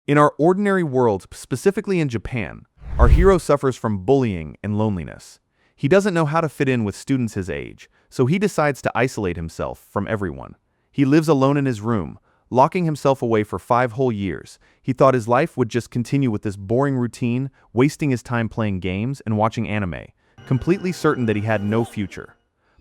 In our ordinary world, specifically in Japan, our hero suffers from bullying and loneliness. He doesn't know how to fit in with students his age, so he decides to isolate himself from everyone. He lives alone in his room, locking himself away for 5 whole years. He thought his life would just continue with this boring routine, wasting his time playing games and watching anime, completely certain that he had no future.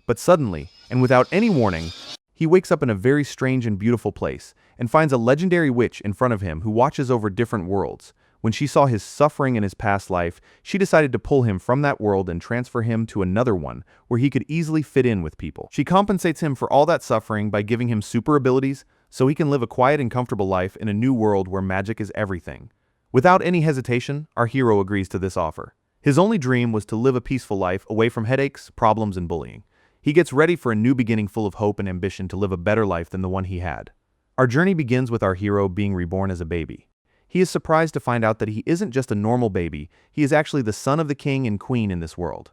But suddenly, and without any warning, he wakes up in a very strange and beautiful place, and finds a legendary witch in front of him who watches over different worlds. When she saw his suffering in his past life, she decided to pull him from that world and transfer him to another one where he could easily fit in with people. She compensates him for all that suffering by giving him super abilities so he can live a quiet and comfortable life in a new world where magic is everything. Without any hesitation, our hero agrees to this offer. His only dream was to live a peaceful life away from headaches, problems, and bullying. He gets ready for a new beginning full of hope and ambition to live a better life than the one he had. Our journey begins with our hero being reborn as a baby. He is surprised to find out that he isn't just a normal baby, he is actually the son of the king and queen in this world.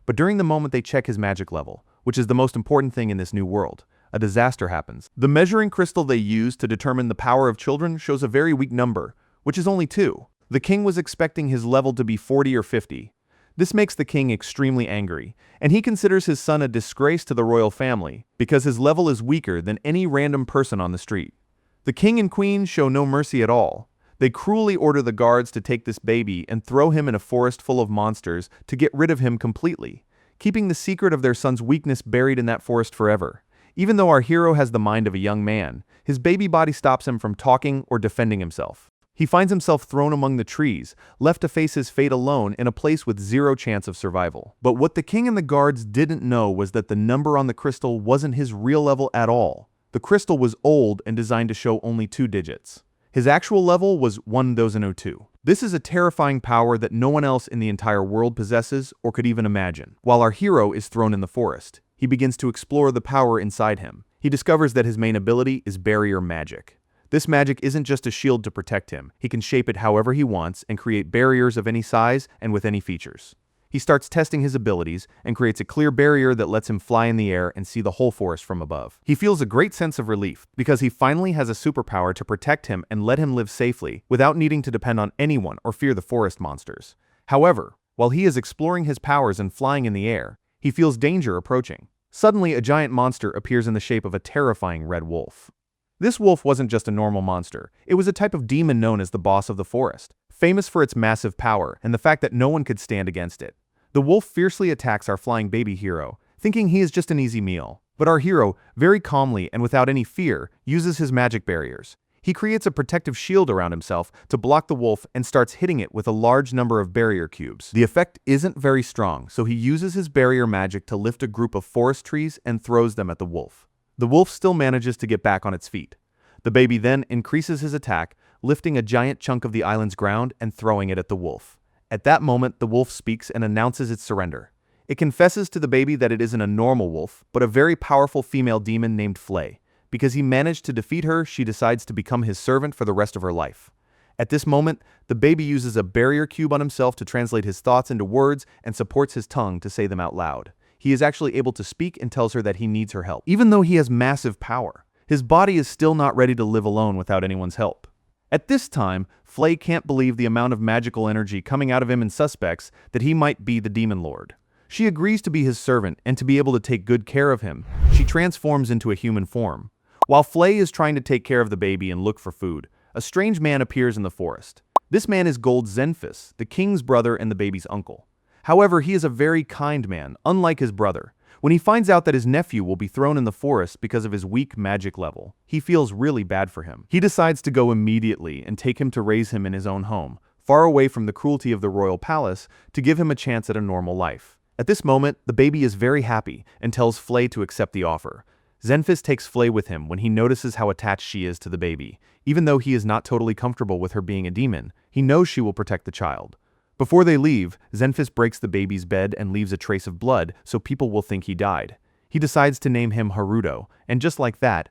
But during the moment they check his magic level, which is the most important thing in this new world, a disaster happens. The measuring crystal they use to determine the power of children shows a very weak number, which is only 2. The king was expecting his level to be 40 or 50. This makes the king extremely angry, and he considers his son a disgrace to the royal family because his level is weaker than any random person on the street. The king and queen show no mercy at all. They cruelly order the guards to take this baby and throw him in a forest full of monsters to get rid of him completely, keeping the secret of their son's weakness buried in that forest forever. Even though our hero has the mind of a young man, his baby body stops him from talking or defending himself. He finds himself thrown among the trees, left to face his fate alone in a place with 0 chance of survival. But what the king and the guards didn't know was that the number on the crystal wasn't his real level at all. The crystal was old and designed to show only 2 digits. His actual level was 1002. This is a terrifying power that no one else in the entire world possesses or could even imagine. While our hero is thrown in the forest, he begins to explore the power inside him. He discovers that his main ability is barrier magic. This magic isn't just a shield to protect him. He can shape it however he wants and create barriers of any size and with any features. He starts testing his abilities and creates a clear barrier that lets him fly in the air and see the whole forest from above. He feels a great sense of relief because he finally has a superpower to protect him and let him live safely without needing to depend on anyone or fear the forest monsters. However, while he is exploring his powers and flying in the air, he feels danger approaching. Suddenly, a giant monster appears in the shape of a terrifying red wolf. This wolf wasn't just a normal monster, it was a type of demon known as the boss of the forest, famous for its massive power and the fact that no one could stand against it. The wolf fiercely attacks our flying baby hero, thinking he is just an easy meal. But our hero, very calmly and without any fear, uses his magic barriers. He creates a protective shield around himself to block the wolf and starts hitting it with a large number of barrier cubes. The effect isn't very strong, so he uses his barrier magic to lift a group of forest trees and throws them at the wolf. The wolf still manages to get back on its feet. The baby then increases his attack, lifting a giant chunk of the island's ground and throwing it at the wolf. At that moment, the wolf speaks and announces its surrender. It confesses to the baby that it isn't a normal wolf, but a very powerful female demon named Flay. Because he managed to defeat her, she decides to become his servant for the rest of her life. At this moment, the baby uses a barrier cube on himself to translate his thoughts into words and supports his tongue to say them out loud. He is actually able to speak and tells her that he needs her help. Even though he has massive power, his body is still not ready to live alone without anyone's help. At this time, Flay can't believe the amount of magical energy coming out of him and suspects that he might be the demon lord. She agrees to be his servant and to be able to take good care of him. She transforms into a human form. While Flay is trying to take care of the baby and look for food, a strange man appears in the forest. This man is 𝗟𝗏𝗏𝗲, the king's brother and the baby's uncle. However, he is a very kind man, unlike his brother. When he finds out that his nephew will be thrown in the forest because of his weak magic level, he feels really bad for him. He decides to go immediately and take him to raise him in his own home, far away from the cruelty of the royal palace, to give him a chance at a normal life. At this moment, the baby is very happy and tells Flay to accept the offer. 𝗟𝗏𝗏𝗲 takes Flay with him when he notices how attached she is to the baby. Even though he is not totally comfortable with her being a demon, he knows she will protect the child. Before they leave, 𝗟𝗏𝗏𝗏 breaks the baby's bed and leaves a trace of blood so people will think he died. He decides to name him Haruto, and just like that,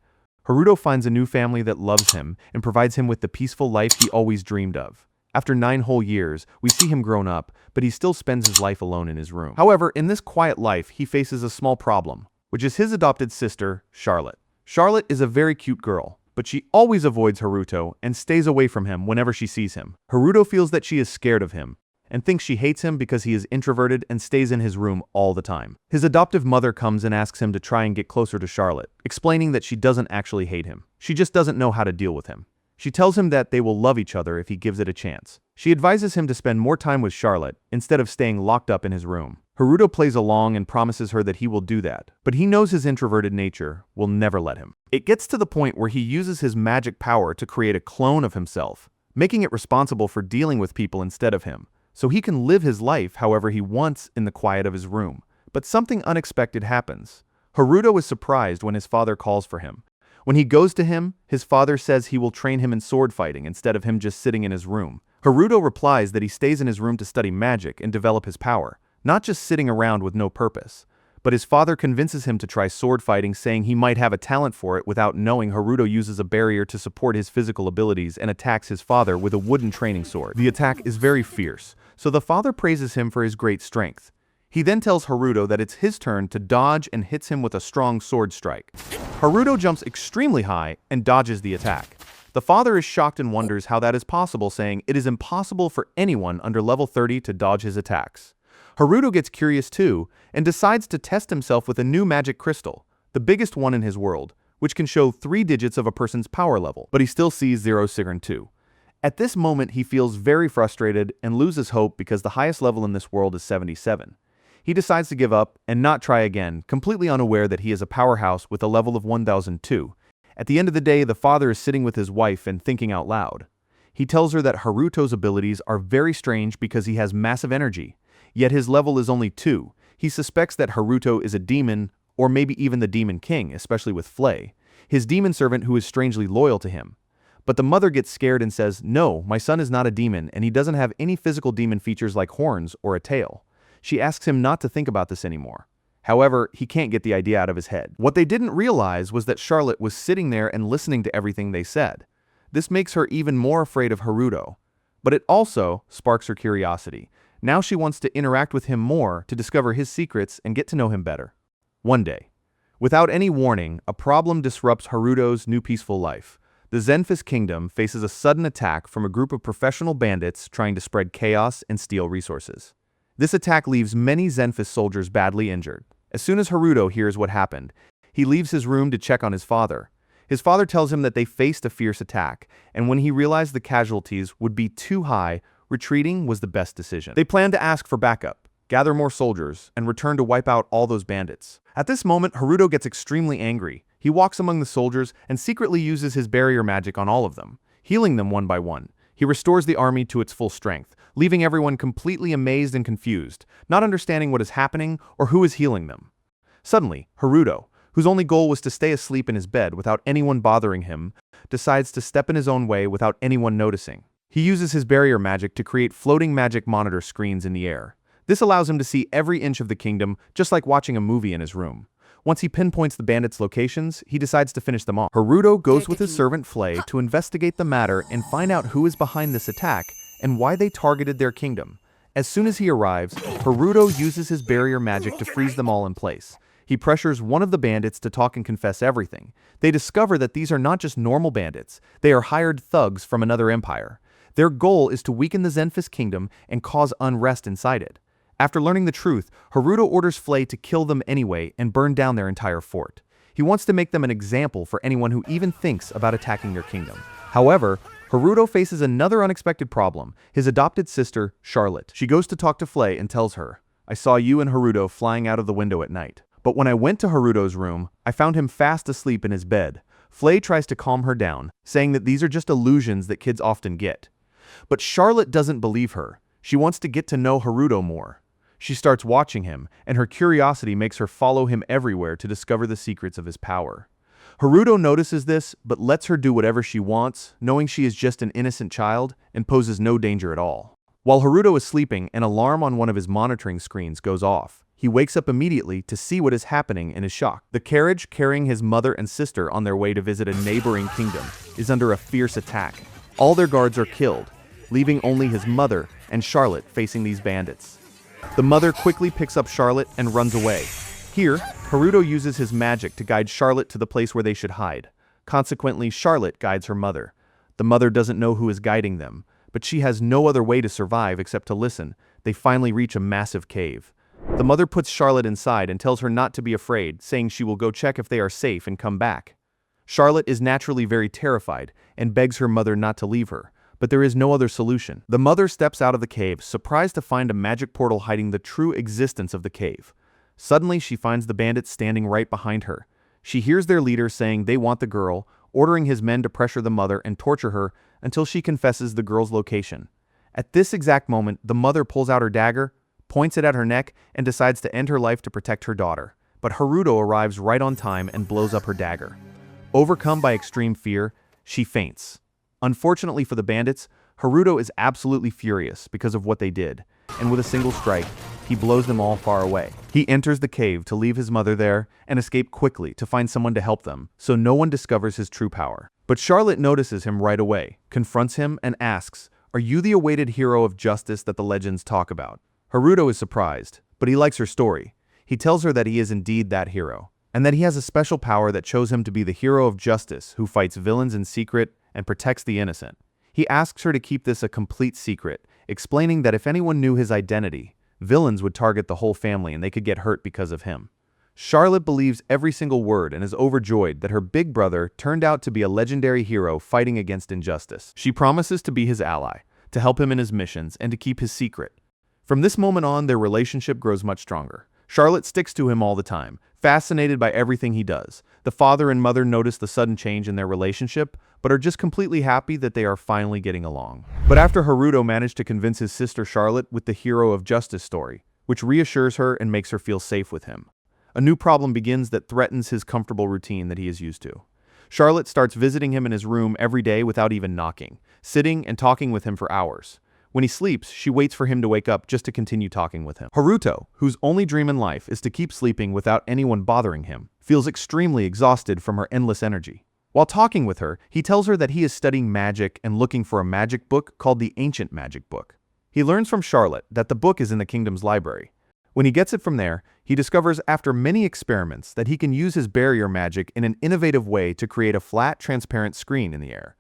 Haruto finds a new family that loves him and provides him with the peaceful life he always dreamed of. After 9 whole years, we see him grown up, but he still spends his life alone in his room. However, in this quiet life, he faces a small problem, which is his adopted sister, Charlotte. Charlotte is a very cute girl, but she always avoids Haruto and stays away from him whenever she sees him. Haruto feels that she is scared of him and thinks she hates him because he is introverted and stays in his room all the time. His adoptive mother comes and asks him to try and get closer to Charlotte, explaining that she doesn't actually hate him. She just doesn't know how to deal with him. She tells him that they will love each other if he gives it a chance. She advises him to spend more time with Charlotte instead of staying locked up in his room. Haruto plays along and promises her that he will do that, but he knows his introverted nature will never let him. It gets to the point where he uses his magic power to create a clone of himself, making it responsible for dealing with people instead of him, so he can live his life however he wants in the quiet of his room. But something unexpected happens. Haruto is surprised when his father calls for him. When he goes to him, his father says he will train him in sword fighting instead of him just sitting in his room. Haruto replies that he stays in his room to study magic and develop his power, not just sitting around with no purpose. But his father convinces him to try sword fighting, saying he might have a talent for it without knowing. Haruto uses a barrier to support his physical abilities and attacks his father with a wooden training sword. The attack is very fierce, so the father praises him for his great strength. He then tells Haruto that it's his turn to dodge and hits him with a strong sword strike. Haruto jumps extremely high and dodges the attack. The father is shocked and wonders how that is possible, saying it is impossible for anyone under level 30 to dodge his attacks. Haruto gets curious too and decides to test himself with a new magic crystal, the biggest one in his world, which can show 3 digits of a person's power level, but he still sees 𝗓𝗂𝗧. At this moment, he feels very frustrated and loses hope because the highest level in this world is 77. He decides to give up and not try again, completely unaware that he is a powerhouse with a level of 1002. At the end of the day, the father is sitting with his wife and thinking out loud. He tells her that Haruto's abilities are very strange because he has massive energy, yet his level is only 2. He suspects that Haruto is a demon, or maybe even the Demon King, especially with Flay, his demon servant who is strangely loyal to him. But the mother gets scared and says, "No, my son is not a demon, and he doesn't have any physical demon features like horns or a tail." She asks him not to think about this anymore. However, he can't get the idea out of his head. What they didn't realize was that Charlotte was sitting there and listening to everything they said. This makes her even more afraid of Haruto. But it also sparks her curiosity. Now she wants to interact with him more to discover his secrets and get to know him better. One day, without any warning, a problem disrupts Haruto's new peaceful life. The 𝗏𝗏𝗏 kingdom faces a sudden attack from a group of professional bandits trying to spread chaos and steal resources. This attack leaves many 𝗏𝗏𝗏 soldiers badly injured. As soon as Haruto hears what happened, he leaves his room to check on his father. His father tells him that they faced a fierce attack, and when he realized the casualties would be too high, retreating was the best decision. They plan to ask for backup, gather more soldiers, and return to wipe out all those bandits. At this moment, Haruto gets extremely angry. He walks among the soldiers and secretly uses his barrier magic on all of them, healing them one by one. He restores the army to its full strength, leaving everyone completely amazed and confused, not understanding what is happening or who is healing them. Suddenly, Haruto, whose only goal was to stay asleep in his bed without anyone bothering him, decides to step in his own way without anyone noticing. He uses his barrier magic to create floating magic monitor screens in the air. This allows him to see every inch of the kingdom, just like watching a movie in his room. Once he pinpoints the bandits' locations, he decides to finish them off. Haruto goes with his servant Flay to investigate the matter and find out who is behind this attack and why they targeted their kingdom. As soon as he arrives, Haruto uses his barrier magic to freeze them all in place. He pressures one of the bandits to talk and confess everything. They discover that these are not just normal bandits, they are hired thugs from another empire. Their goal is to weaken the 𝗏𝗏𝗏 kingdom and cause unrest inside it. After learning the truth, Haruto orders Flay to kill them anyway and burn down their entire fort. He wants to make them an example for anyone who even thinks about attacking their kingdom. However, Haruto faces another unexpected problem, his adopted sister, Charlotte. She goes to talk to Flay and tells her, "I saw you and Haruto flying out of the window at night. But when I went to Haruto's room, I found him fast asleep in his bed." Flay tries to calm her down, saying that these are just illusions that kids often get. But Charlotte doesn't believe her. She wants to get to know Haruto more. She starts watching him, and her curiosity makes her follow him everywhere to discover the secrets of his power. Haruto notices this, but lets her do whatever she wants, knowing she is just an innocent child and poses no danger at all. While Haruto is sleeping, an alarm on one of his monitoring screens goes off. He wakes up immediately to see what is happening and is shocked. The carriage carrying his mother and sister on their way to visit a neighboring kingdom is under a fierce attack. All their guards are killed, leaving only his mother and Charlotte facing these bandits. The mother quickly picks up Charlotte and runs away. Here, Haruto uses his magic to guide Charlotte to the place where they should hide. Consequently, 𝗓𝗏 guides her mother. The mother doesn't know who is guiding them, but she has no other way to survive except to listen. They finally reach a massive cave. The mother puts 𝗓𝗏 inside and tells her not to be afraid, saying she will go check if they are safe and come back. 𝗓𝗏 is naturally very terrified and begs her mother not to leave her, but there is no other solution. The mother steps out of the cave, surprised to find a magic portal hiding the true existence of the cave. Suddenly, she finds the bandits standing right behind her. She hears their leader saying they want the girl, ordering his men to pressure the mother and torture her until she confesses the girl's location. At this exact moment, the mother pulls out her dagger, points it at her neck, and decides to end her life to protect her daughter. But Haruto arrives right on time and blows up her dagger. Overcome by extreme fear, she faints. Unfortunately for the bandits, Haruto is absolutely furious because of what they did, and with a single strike, he blows them all far away. He enters the cave to leave his mother there and escape quickly to find someone to help them, so no one discovers his true power. But 𝗓𝗏 notices him right away, confronts him, and asks, "Are you the awaited hero of justice that the legends talk about?" Haruto is surprised, but he likes her story. He tells her that he is indeed that hero, and that he has a special power that chose him to be the hero of justice who fights villains in secret and protects the innocent. He asks her to keep this a complete secret, explaining that if anyone knew his identity, villains would target the whole family and they could get hurt because of him. 𝗓𝗏 believes every single word and is overjoyed that her big brother turned out to be a legendary hero fighting against injustice. She promises to be his ally, to help him in his missions, and to keep his secret. From this moment on, their relationship grows much stronger. 𝗓𝗏 sticks to him all the time, fascinated by everything he does. The father and mother notice the sudden change in their relationship, but are just completely happy that they are finally getting along. But after Haruto managed to convince his sister 𝗓𝗏 with the hero of justice story, which reassures her and makes her feel safe with him, a new problem begins that threatens his comfortable routine that he is used to. 𝗓𝗏 starts visiting him in his room every day without even knocking, sitting and talking with him for hours. When he sleeps, she waits for him to wake up just to continue talking with him. Haruto, whose only dream in life is to keep sleeping without anyone bothering him, feels extremely exhausted from her endless energy. While talking with her, he tells her that he is studying magic and looking for a magic book called the Ancient Magic Book. He learns from 𝗓𝗏 that the book is in the kingdom's library. When he gets it from there, he discovers after many experiments that he can use his barrier magic in an innovative way to create a flat, transparent screen in the air,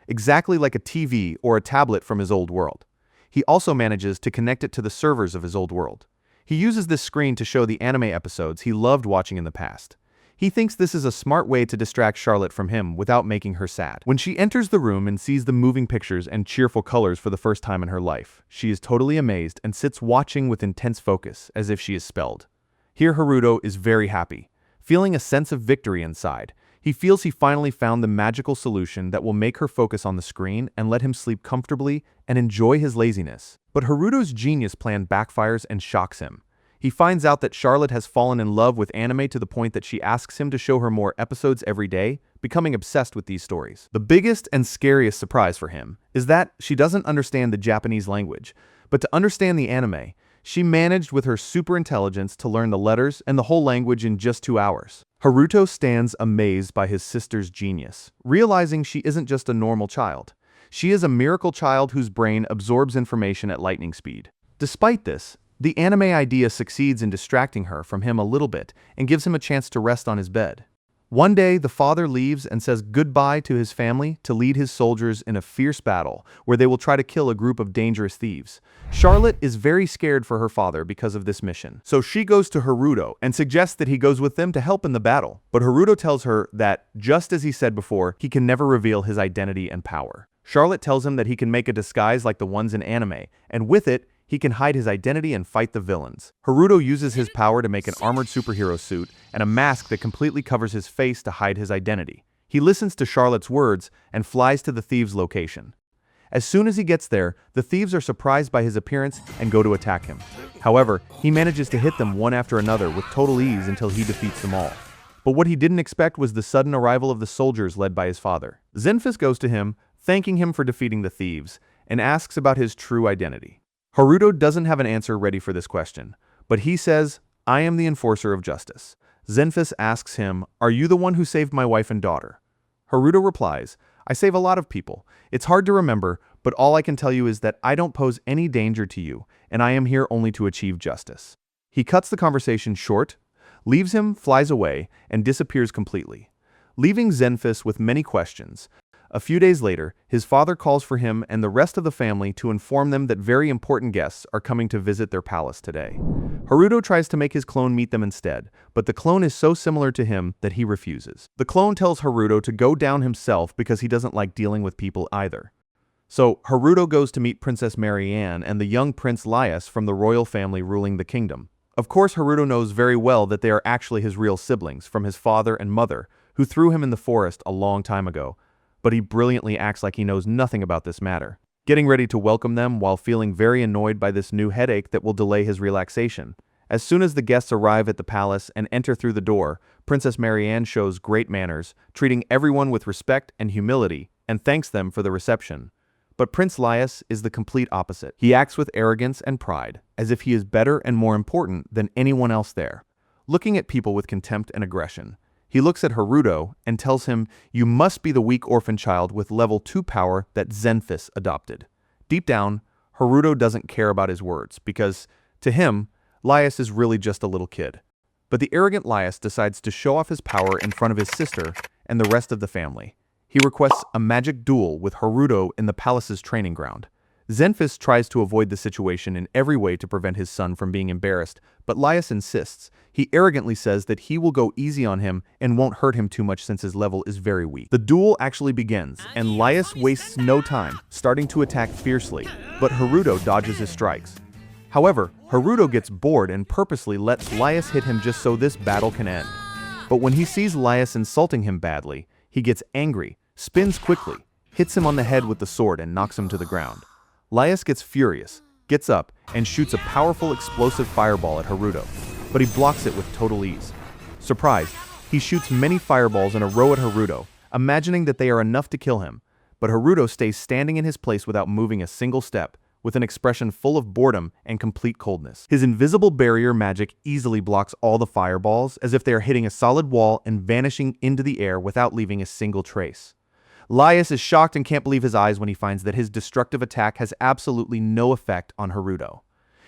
exactly like a TV or a tablet from his old world. He also manages to connect it to the servers of his old world. He uses this screen to show the anime episodes he loved watching in the past. He thinks this is a smart way to distract 𝗓𝗏 from him without making her sad. When she enters the room and sees the moving pictures and cheerful colors for the first time in her life, she is totally amazed and sits watching with intense focus, as if she is spelled. Here Haruto is very happy, feeling a sense of victory inside. He feels he finally found the magical solution that will make her focus on the screen and let him sleep comfortably and enjoy his laziness. But Haruto's genius plan backfires and shocks him. He finds out that 𝗓𝗏 has fallen in love with anime to the point that she asks him to show her more episodes every day, becoming obsessed with these stories. The biggest and scariest surprise for him is that she doesn't understand the Japanese language, but to understand the anime, she managed with her super intelligence to learn the letters and the whole language in just 2 hours. Haruto stands amazed by his sister's genius, realizing she isn't just a normal child. She is a miracle child whose brain absorbs information at lightning speed. Despite this, the anime idea succeeds in distracting her from him a little bit and gives him a chance to rest on his bed. One day, the father leaves and says goodbye to his family to lead his soldiers in a fierce battle where they will try to kill a group of dangerous thieves. 𝗓𝗏 is very scared for her father because of this mission, so she goes to Haruto and suggests that he goes with them to help in the battle. But Haruto tells her that, just as he said before, he can never reveal his identity and power. 𝗓𝗏 tells him that he can make a disguise like the ones in anime, and with it, he can hide his identity and fight the villains. Haruto uses his power to make an armored superhero suit and a mask that completely covers his face to hide his identity. He listens to 𝗓𝗏's words and flies to the thieves' location. As soon as he gets there, the thieves are surprised by his appearance and go to attack him. However, he manages to hit them one after another with total ease until he defeats them all. But what he didn't expect was the sudden arrival of the soldiers led by his father. 𝗍𝗏 goes to him, thanking him for defeating the thieves, and asks about his true identity. Haruto doesn't have an answer ready for this question, but he says, "I am the enforcer of justice." 𝗍𝗏 asks him, "Are you the one who saved my wife and daughter?" Haruto replies, "I save a lot of people. It's hard to remember, but all I can tell you is that I don't pose any danger to you, and I am here only to achieve justice." He cuts the conversation short, leaves him, flies away, and disappears completely. leaving 𝗕𝐿𝐼 with many questions. A few days later, his father calls for him and the rest of the family to inform them that very important guests are coming to visit their palace today. Haruto tries to make his clone meet them instead, but the clone is so similar to him that he refuses. The clone tells Haruto to go down himself because he doesn't like dealing with people either. So, Haruto goes to meet Princess Marianne and the young Prince 𝗧𝘂𝗍 from the royal family ruling the kingdom. Of course, Haruto knows very well that they are actually his real siblings from his father and mother, who threw him in the forest a long time ago, but he brilliantly acts like he knows nothing about this matter, getting ready to welcome them while feeling very annoyed by this new headache that will delay his relaxation. As soon as the guests arrive at the palace and enter through the door, Princess Marianne shows great manners, treating everyone with respect and humility, and thanks them for the reception. But Prince 𝗧𝘂𝗍 is the complete opposite. He acts with arrogance and pride, as if he is better and more important than anyone else there, looking at people with contempt and aggression. He looks at Haruto and tells him, "You must be the weak orphan child with level 2 power that 𝗕𝐿𝐼 adopted." Deep down, Haruto doesn't care about his words, because, to him, 𝗧𝘂𝗍 is really just a little kid. But the arrogant 𝗧𝘂𝗍 decides to show off his power in front of his sister and the rest of the family. He requests a magic duel with Haruto in the palace's training ground. 𝗕𝐿𝐼 tries to avoid the situation in every way to prevent his son from being embarrassed, but 𝗧𝘂𝗍 insists. He arrogantly says that he will go easy on him and won't hurt him too much since his level is very weak. The duel actually begins, and 𝗧𝘂𝗍 wastes no time, starting to attack fiercely, but Haruto dodges his strikes. However, Haruto gets bored and purposely lets 𝗧𝘂𝗍 hit him just so this battle can end. But when he sees 𝗧𝘂𝗍 insulting him badly, he gets angry, spins quickly, hits him on the head with the sword and knocks him to the ground. 𝗧𝘂𝗍 gets furious, gets up, and shoots a powerful explosive fireball at Haruto, but he blocks it with total ease. Surprised, he shoots many fireballs in a row at Haruto, imagining that they are enough to kill him, but Haruto stays standing in his place without moving a single step, with an expression full of boredom and complete coldness. His invisible barrier magic easily blocks all the fireballs, as if they are hitting a solid wall and vanishing into the air without leaving a single trace. 𝗧𝘂𝗍 is shocked and can't believe his eyes when he finds that his destructive attack has absolutely no effect on Haruto.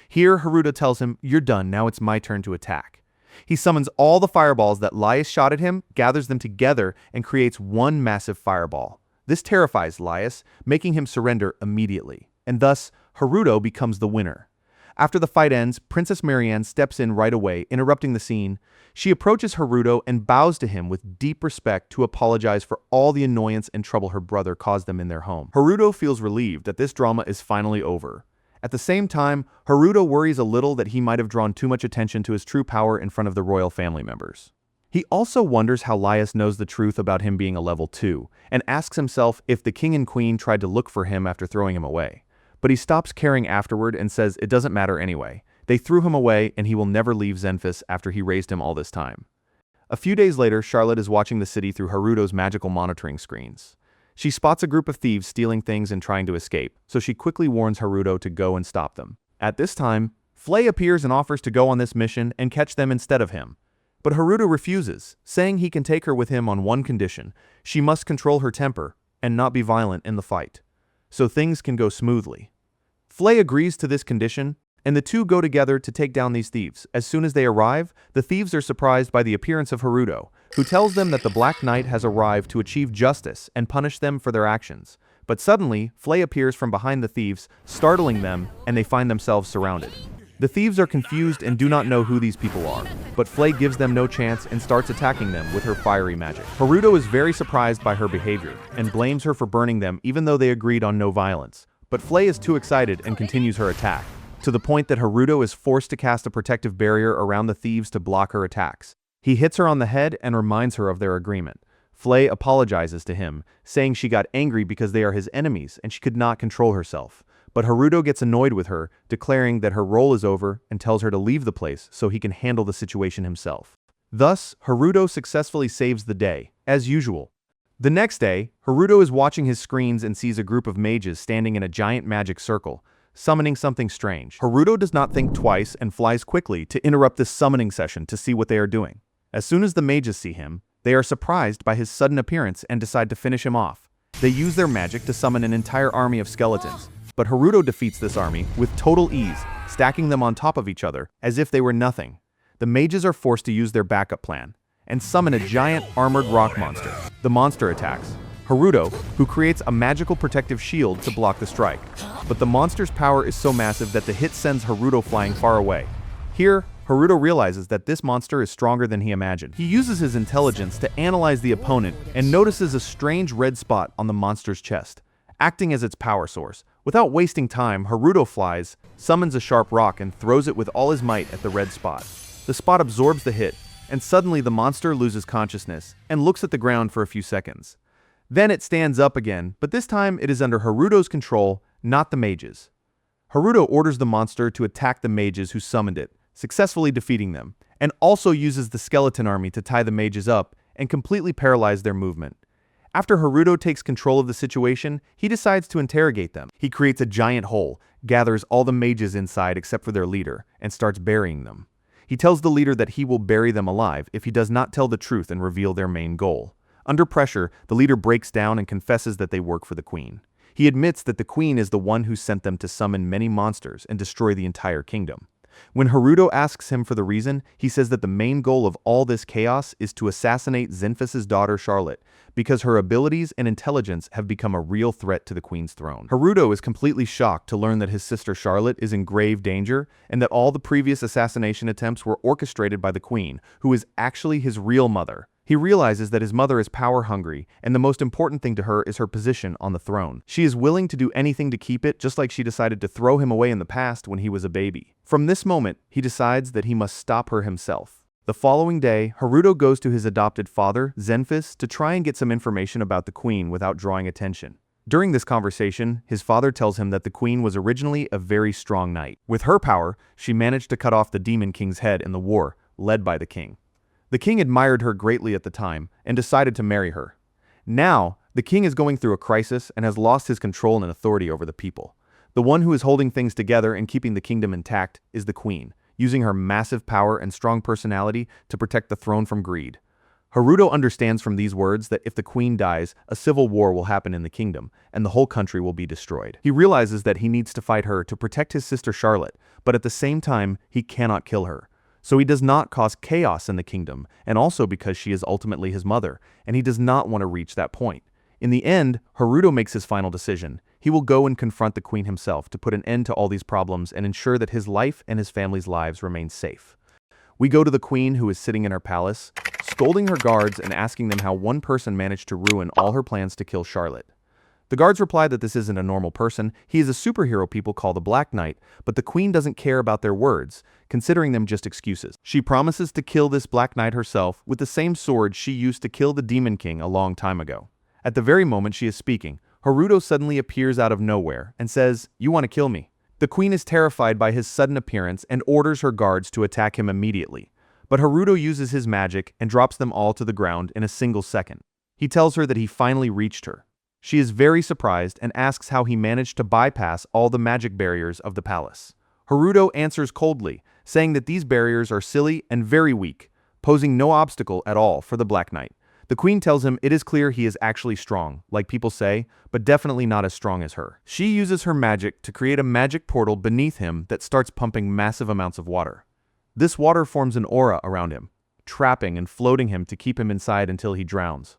Here, Haruto tells him, "You're done, now it's my turn to attack." He summons all the fireballs that 𝗧𝘂𝗍 shot at him, gathers them together, and creates one massive fireball. This terrifies 𝗧𝘂𝗍, making him surrender immediately, and thus, Haruto becomes the winner. After the fight ends, Princess Marianne steps in right away, interrupting the scene. She approaches Haruto and bows to him with deep respect to apologize for all the annoyance and trouble her brother caused them in their home. Haruto feels relieved that this drama is finally over. At the same time, Haruto worries a little that he might have drawn too much attention to his true power in front of the royal family members. He also wonders how 𝗧𝘂𝗍 knows the truth about him being a level 2, and asks himself if the king and queen tried to look for him after throwing him away. But he stops caring afterward and says it doesn't matter anyway. They threw him away and he will never leave 𝗕𝐿𝐼 after he raised him all this time. A few days later, Charlotte is watching the city through Haruto's magical monitoring screens. She spots a group of thieves stealing things and trying to escape, so she quickly warns Haruto to go and stop them. At this time, 𝗬𝗲𝗍 appears and offers to go on this mission and catch them instead of him. But Haruto refuses, saying he can take her with him on one condition: she must control her temper and not be violent in the fight, so things can go smoothly. 𝗬𝗲𝗍 agrees to this condition, and the two go together to take down these thieves. As soon as they arrive, the thieves are surprised by the appearance of Haruto, who tells them that the Black Knight has arrived to achieve justice and punish them for their actions. But suddenly, 𝗬𝗲𝗍 appears from behind the thieves, startling them, and they find themselves surrounded. The thieves are confused and do not know who these people are, but 𝗬𝗲𝗍 gives them no chance and starts attacking them with her fiery magic. Haruto is very surprised by her behavior, and blames her for burning them even though they agreed on no violence. But 𝗬𝗲𝗍 is too excited and continues her attack, to the point that Haruto is forced to cast a protective barrier around the thieves to block her attacks. He hits her on the head and reminds her of their agreement. 𝗬𝗲𝗍 apologizes to him, saying she got angry because they are his enemies and she could not control herself. But Haruto gets annoyed with her, declaring that her role is over and tells her to leave the place so he can handle the situation himself. Thus, Haruto successfully saves the day, as usual. The next day, Haruto is watching his screens and sees a group of mages standing in a giant magic circle, summoning something strange. Haruto does not think twice and flies quickly to interrupt this summoning session to see what they are doing. As soon as the mages see him, they are surprised by his sudden appearance and decide to finish him off. They use their magic to summon an entire army of skeletons, but Haruto defeats this army with total ease, stacking them on top of each other as if they were nothing. The mages are forced to use their backup plan, and summon a giant armored rock monster. The monster attacks Haruto, who creates a magical protective shield to block the strike. But the monster's power is so massive that the hit sends Haruto flying far away. Here, Haruto realizes that this monster is stronger than he imagined. He uses his intelligence to analyze the opponent and notices a strange red spot on the monster's chest, acting as its power source. Without wasting time, Haruto flies, summons a sharp rock, and throws it with all his might at the red spot. The spot absorbs the hit, and suddenly the monster loses consciousness and looks at the ground for a few seconds. Then it stands up again, but this time it is under Haruto's control, not the mages. Haruto orders the monster to attack the mages who summoned it, successfully defeating them, and also uses the skeleton army to tie the mages up and completely paralyze their movement. After Haruto takes control of the situation, he decides to interrogate them. He creates a giant hole, gathers all the mages inside except for their leader, and starts burying them. He tells the leader that he will bury them alive if he does not tell the truth and reveal their main goal. Under pressure, the leader breaks down and confesses that they work for the queen. He admits that the queen is the one who sent them to summon many monsters and destroy the entire kingdom. When Haruto asks him for the reason, he says that the main goal of all this chaos is to assassinate 𝗬𝗏𝗲's daughter Charlotte, because her abilities and intelligence have become a real threat to the queen's throne. Haruto is completely shocked to learn that his sister Charlotte is in grave danger and that all the previous assassination attempts were orchestrated by the queen, who is actually his real mother. He realizes that his mother is power-hungry, and the most important thing to her is her position on the throne. She is willing to do anything to keep it, just like she decided to throw him away in the past when he was a baby. From this moment, he decides that he must stop her himself. The following day, Haruto goes to his adopted father, 𝗬𝗏𝗲, to try and get some information about the queen without drawing attention. During this conversation, his father tells him that the queen was originally a very strong knight. With her power, she managed to cut off the demon king's head in the war, led by the king. The king admired her greatly at the time and decided to marry her. Now, the king is going through a crisis and has lost his control and authority over the people. The one who is holding things together and keeping the kingdom intact is the queen, using her massive power and strong personality to protect the throne from greed. Haruto understands from these words that if the queen dies, a civil war will happen in the kingdom, and the whole country will be destroyed. He realizes that he needs to fight her to protect his sister Charlotte, but at the same time, he cannot kill her. So he does not cause chaos in the kingdom, and also because she is ultimately his mother, and he does not want to reach that point. In the end, Haruto makes his final decision. He will go and confront the queen himself to put an end to all these problems and ensure that his life and his family's lives remain safe. We go to the queen, who is sitting in her palace, scolding her guards and asking them how one person managed to ruin all her plans to kill Charlotte. The guards reply that this isn't a normal person, he is a superhero people call the Black Knight, but the queen doesn't care about their words, considering them just excuses. She promises to kill this Black Knight herself with the same sword she used to kill the Demon King a long time ago. At the very moment she is speaking, Haruto suddenly appears out of nowhere and says, "You want to kill me?" The queen is terrified by his sudden appearance and orders her guards to attack him immediately. But Haruto uses his magic and drops them all to the ground in a single second. He tells her that he finally reached her. She is very surprised and asks how he managed to bypass all the magic barriers of the palace. Haruto answers coldly, saying that these barriers are silly and very weak, posing no obstacle at all for the Black Knight. The queen tells him it is clear he is actually strong, like people say, but definitely not as strong as her. She uses her magic to create a magic portal beneath him that starts pumping massive amounts of water. This water forms an aura around him, trapping and floating him to keep him inside until he drowns.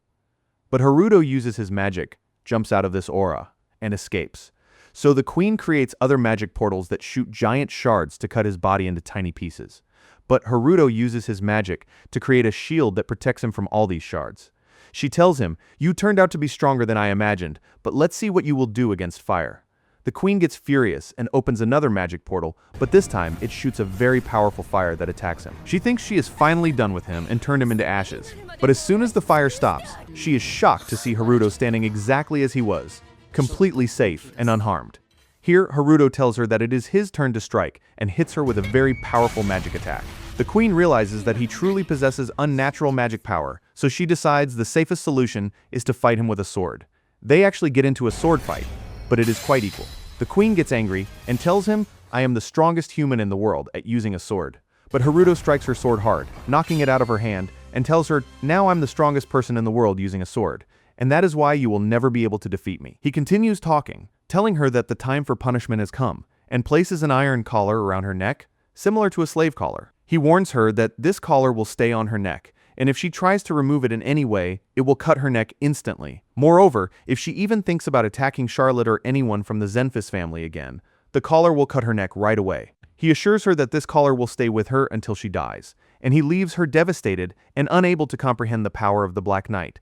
But Haruto uses his magic, jumps out of this aura, and escapes. So the queen creates other magic portals that shoot giant shards to cut his body into tiny pieces. But Haruto uses his magic to create a shield that protects him from all these shards. She tells him, "You turned out to be stronger than I imagined, but let's see what you will do against fire." The queen gets furious and opens another magic portal, but this time it shoots a very powerful fire that attacks him. She thinks she is finally done with him and turned him into ashes. But as soon as the fire stops, she is shocked to see Haruto standing exactly as he was, completely safe and unharmed. Here, Haruto tells her that it is his turn to strike and hits her with a very powerful magic attack. The queen realizes that he truly possesses unnatural magic power, so she decides the safest solution is to fight him with a sword. They actually get into a sword fight, but it is quite equal. The queen gets angry and tells him, "I am the strongest human in the world at using a sword." But Haruto strikes her sword hard, knocking it out of her hand, and tells her, "Now I'm the strongest person in the world using a sword, and that is why you will never be able to defeat me." He continues talking, telling her that the time for punishment has come, and places an iron collar around her neck, similar to a slave collar. He warns her that this collar will stay on her neck, and if she tries to remove it in any way, it will cut her neck instantly. Moreover, if she even thinks about attacking Charlotte or anyone from the 𝗕𝗲𝗃 family again, the caller will cut her neck right away. He assures her that this caller will stay with her until she dies, and he leaves her devastated and unable to comprehend the power of the Black Knight.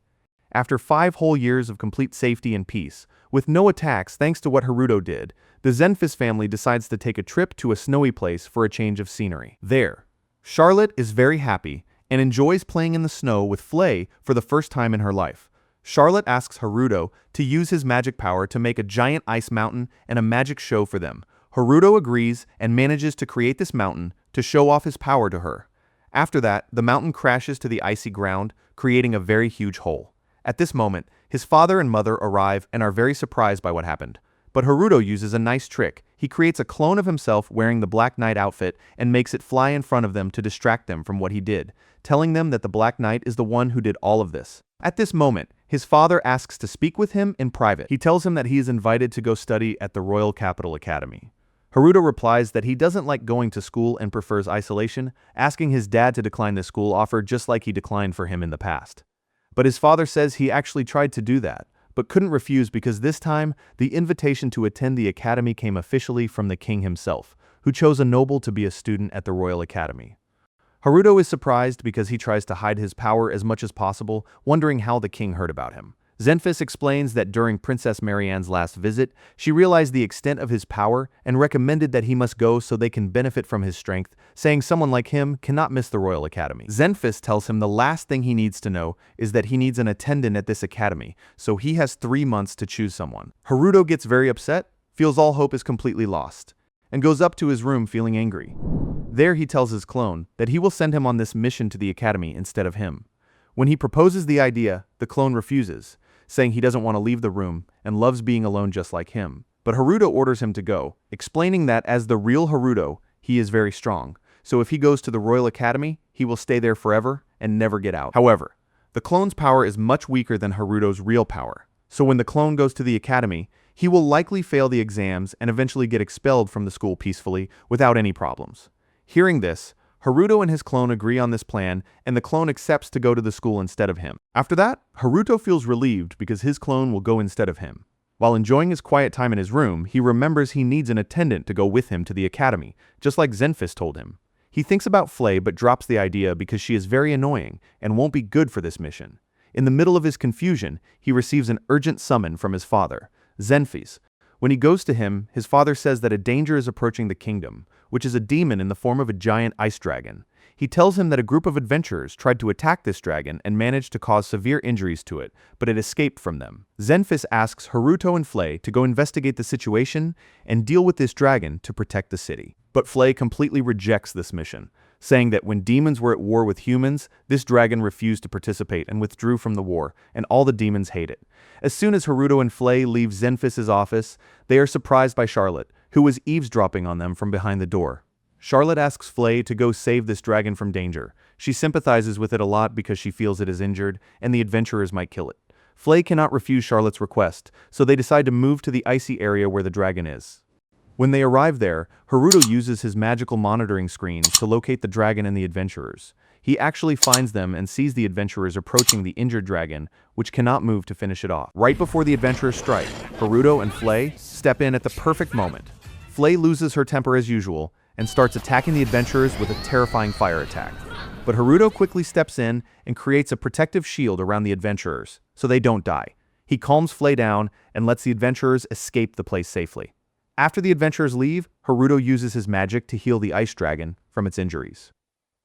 After 5 whole years of complete safety and peace, with no attacks thanks to what Haruto did, the 𝗕𝗏𝗃 family decides to take a trip to a snowy place for a change of scenery. There, Charlotte is very happy and enjoys playing in the snow with 𝗏 for the first time in her life. Charlotte asks Haruto to use his magic power to make a giant ice mountain and a magic show for them. Haruto agrees and manages to create this mountain to show off his power to her. After that, the mountain crashes to the icy ground, creating a very huge hole. At this moment, his father and mother arrive and are very surprised by what happened. But Haruto uses a nice trick. He creates a clone of himself wearing the Black Knight outfit and makes it fly in front of them to distract them from what he did, telling them that the Black Knight is the one who did all of this. At this moment, his father asks to speak with him in private. He tells him that he is invited to go study at the Royal Capital Academy. Haruto replies that he doesn't like going to school and prefers isolation, asking his dad to decline the school offer just like he declined for him in the past. But his father says he actually tried to do that, but couldn't refuse because this time, the invitation to attend the academy came officially from the king himself, who chose a noble to be a student at the Royal Academy. Haruto is surprised because he tries to hide his power as much as possible, wondering how the king heard about him. 𝗕𝗏𝗃 explains that during Princess Marianne's last visit, she realized the extent of his power and recommended that he must go so they can benefit from his strength, saying someone like him cannot miss the Royal Academy. 𝗕𝗏𝗃 tells him the last thing he needs to know is that he needs an attendant at this academy, so he has 3 months to choose someone. Haruto gets very upset, feels all hope is completely lost, and goes up to his room feeling angry. There he tells his clone that he will send him on this mission to the academy instead of him. When he proposes the idea, the clone refuses, saying he doesn't want to leave the room and loves being alone just like him. But Haruto orders him to go, explaining that as the real Haruto, he is very strong, so if he goes to the Royal Academy, he will stay there forever and never get out. However, the clone's power is much weaker than Haruto's real power, so when the clone goes to the academy, he will likely fail the exams and eventually get expelled from the school peacefully without any problems. Hearing this, Haruto and his clone agree on this plan, and the clone accepts to go to the school instead of him. After that, Haruto feels relieved because his clone will go instead of him. While enjoying his quiet time in his room, he remembers he needs an attendant to go with him to the academy, just like 𝗕𝗏𝗃 told him. He thinks about 𝗏 but drops the idea because she is very annoying and won't be good for this mission. In the middle of his confusion, he receives an urgent summon from his father, 𝗕𝗏𝗃. When he goes to him, his father says that a danger is approaching the kingdom, which is a demon in the form of a giant ice dragon. He tells him that a group of adventurers tried to attack this dragon and managed to cause severe injuries to it, but it escaped from them. 𝗕𝗏𝗃 asks Haruto and 𝗏 to go investigate the situation and deal with this dragon to protect the city. But 𝗏 completely rejects this mission, saying that when demons were at war with humans, this dragon refused to participate and withdrew from the war, and all the demons hate it. As soon as Haruto and 𝗏 leave 𝗕𝗏𝗃's office, they are surprised by Charlotte, who was eavesdropping on them from behind the door. Charlotte asks 𝗏 to go save this dragon from danger. She sympathizes with it a lot because she feels it is injured, and the adventurers might kill it. 𝗏 cannot refuse Charlotte's request, so they decide to move to the icy area where the dragon is. When they arrive there, Haruto uses his magical monitoring screens to locate the dragon and the adventurers. He actually finds them and sees the adventurers approaching the injured dragon, which cannot move to finish it off. Right before the adventurers strike, Haruto and 𝗏 step in at the perfect moment. 𝗏 loses her temper as usual and starts attacking the adventurers with a terrifying fire attack. But Haruto quickly steps in and creates a protective shield around the adventurers, so they don't die. He calms 𝗏 down and lets the adventurers escape the place safely. After the adventurers leave, Haruto uses his magic to heal the ice dragon from its injuries.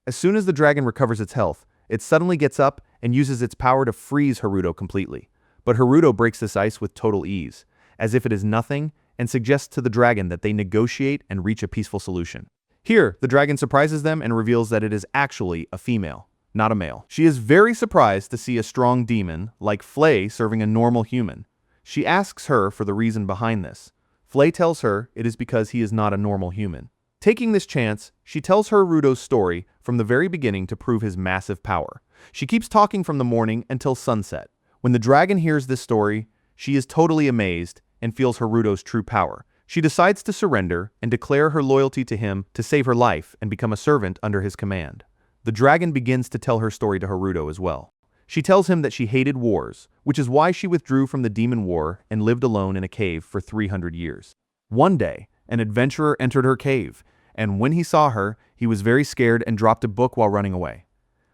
As soon as the dragon recovers its health, it suddenly gets up and uses its power to freeze Haruto completely. But Haruto breaks this ice with total ease, as if it is nothing, and suggests to the dragon that they negotiate and reach a peaceful solution. Here, the dragon surprises them and reveals that it is actually a female, not a male. She is very surprised to see a strong demon like 𝗏 serving a normal human. She asks her for the reason behind this. 𝗏 tells her it is because he is not a normal human. Taking this chance, she tells her Haruto's story from the very beginning to prove his massive power. She keeps talking from the morning until sunset. When the dragon hears this story, she is totally amazed and feels Haruto's true power. She decides to surrender and declare her loyalty to him to save her life and become a servant under his command. The dragon begins to tell her story to Haruto as well. She tells him that she hated wars, which is why she withdrew from the demon war and lived alone in a cave for 300 years. One day, an adventurer entered her cave, and when he saw her, he was very scared and dropped a book while running away.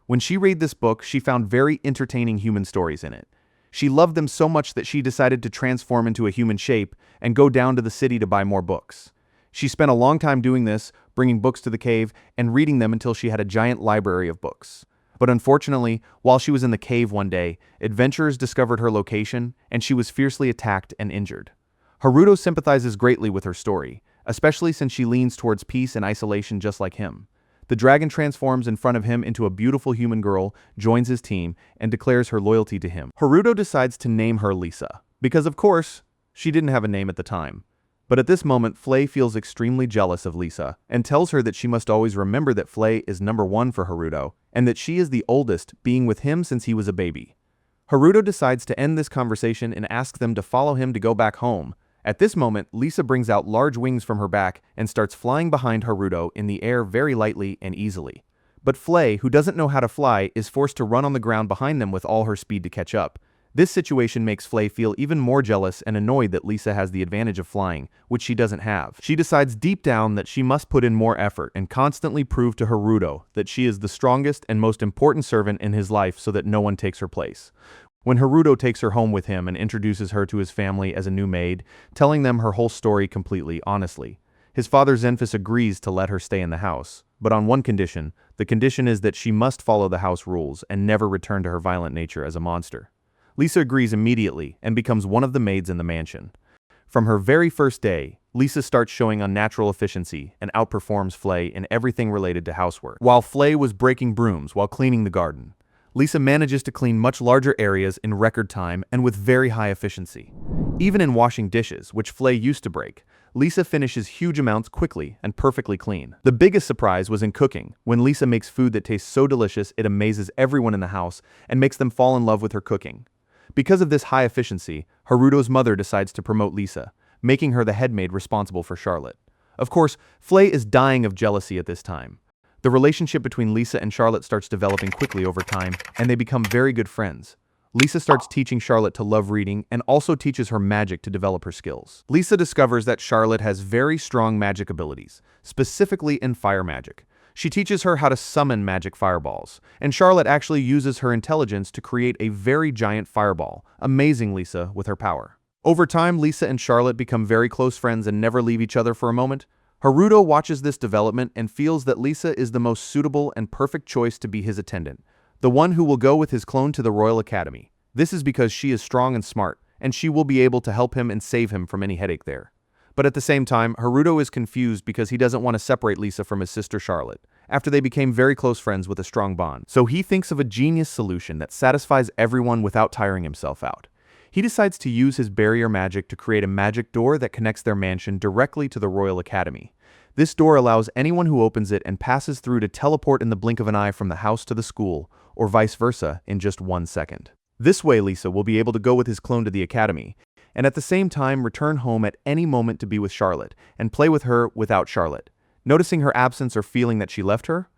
When she read this book, she found very entertaining human stories in it. She loved them so much that she decided to transform into a human shape and go down to the city to buy more books. She spent a long time doing this, bringing books to the cave and reading them until she had a giant library of books. But unfortunately, while she was in the cave one day, adventurers discovered her location and she was fiercely attacked and injured. Haruto sympathizes greatly with her story, especially since she leans towards peace and isolation just like him. The dragon transforms in front of him into a beautiful human girl, joins his team, and declares her loyalty to him. Haruto decides to name her Lisa, because of course, she didn't have a name at the time. But at this moment, 𝗲 feels extremely jealous of Lisa and tells her that she must always remember that 𝗲 is number one for Haruto and that she is the oldest, being with him since he was a baby. Haruto decides to end this conversation and ask them to follow him to go back home. At this moment, Lisa brings out large wings from her back and starts flying behind Haruto in the air very lightly and easily. But 𝗲, who doesn't know how to fly, is forced to run on the ground behind them with all her speed to catch up. This situation makes 𝗲 feel even more jealous and annoyed that Lisa has the advantage of flying, which she doesn't have. She decides deep down that she must put in more effort and constantly prove to Haruto that she is the strongest and most important servant in his life so that no one takes her place. When Haruto takes her home with him and introduces her to his family as a new maid, telling them her whole story completely honestly, his father 𝗬𝗏s agrees to let her stay in the house, but on one condition. The condition is that she must follow the house rules and never return to her violent nature as a monster. Lisa agrees immediately and becomes one of the maids in the mansion. From her very first day, Lisa starts showing unnatural efficiency and outperforms 𝗲 in everything related to housework. While 𝗲 was breaking brooms while cleaning the garden, Lisa manages to clean much larger areas in record time and with very high efficiency. Even in washing dishes, which 𝗲 used to break, Lisa finishes huge amounts quickly and perfectly clean. The biggest surprise was in cooking, when Lisa makes food that tastes so delicious it amazes everyone in the house and makes them fall in love with her cooking. Because of this high efficiency, Haruto's mother decides to promote Lisa, making her the head maid responsible for Charlotte. Of course, 𝗲 is dying of jealousy at this time. The relationship between Lisa and Charlotte starts developing quickly over time, and they become very good friends. Lisa starts teaching Charlotte to love reading and also teaches her magic to develop her skills. Lisa discovers that Charlotte has very strong magic abilities, specifically in fire magic. She teaches her how to summon magic fireballs, and Charlotte actually uses her intelligence to create a very giant fireball, amazing Lisa with her power. Over time, Lisa and Charlotte become very close friends and never leave each other for a moment. Haruto watches this development and feels that Lisa is the most suitable and perfect choice to be his attendant, the one who will go with his clone to the Royal Academy. This is because she is strong and smart, and she will be able to help him and save him from any headache there. But at the same time, Haruto is confused because he doesn't want to separate Lisa from his sister Charlotte, after they became very close friends with a strong bond. So he thinks of a genius solution that satisfies everyone without tiring himself out. He decides to use his barrier magic to create a magic door that connects their mansion directly to the Royal Academy. This door allows anyone who opens it and passes through to teleport in the blink of an eye from the house to the school, or vice versa, in just 1 second. This way, Lisa will be able to go with his clone to the academy, and at the same time return home at any moment to be with Charlotte, and play with her without Charlotte. Noticing her absence or feeling that she left her,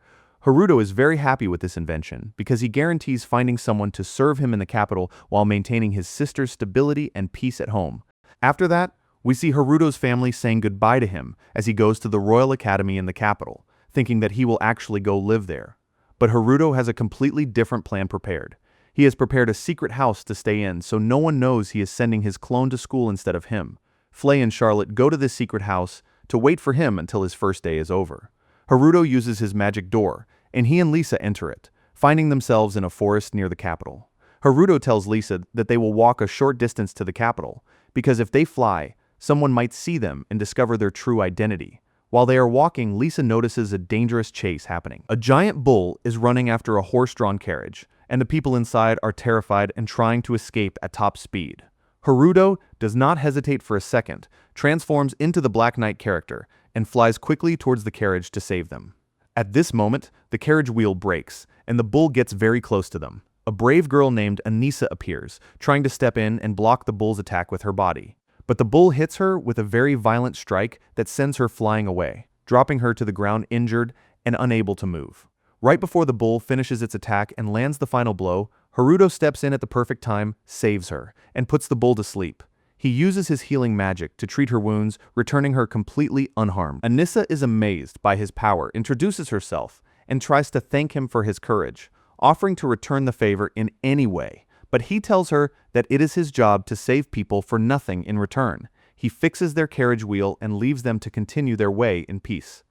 Haruto is very happy with this invention because he guarantees finding someone to serve him in the capital while maintaining his sister's stability and peace at home. After that, we see Haruto's family saying goodbye to him as he goes to the Royal Academy in the capital, thinking that he will actually go live there. But Haruto has a completely different plan prepared. He has prepared a secret house to stay in so no one knows he is sending his clone to school instead of him. 𝗲 and Charlotte go to this secret house to wait for him until his first day is over. Haruto uses his magic door, and he and Lisa enter it, finding themselves in a forest near the capital. Haruto tells Lisa that they will walk a short distance to the capital, because if they fly, someone might see them and discover their true identity. While they are walking, Lisa notices a dangerous chase happening. A giant bull is running after a horse-drawn carriage, and the people inside are terrified and trying to escape at top speed. Haruto does not hesitate for a second, transforms into the Black Knight character, and flies quickly towards the carriage to save them. At this moment, the carriage wheel breaks, and the bull gets very close to them. A brave girl named Anissa appears, trying to step in and block the bull's attack with her body. But the bull hits her with a very violent strike that sends her flying away, dropping her to the ground injured and unable to move. Right before the bull finishes its attack and lands the final blow, Haruto steps in at the perfect time, saves her, and puts the bull to sleep. He uses his healing magic to treat her wounds, returning her completely unharmed. Anissa is amazed by his power, introduces herself, and tries to thank him for his courage, offering to return the favor in any way. But he tells her that it is his job to save people for nothing in return. He fixes their carriage wheel and leaves them to continue their way in peace.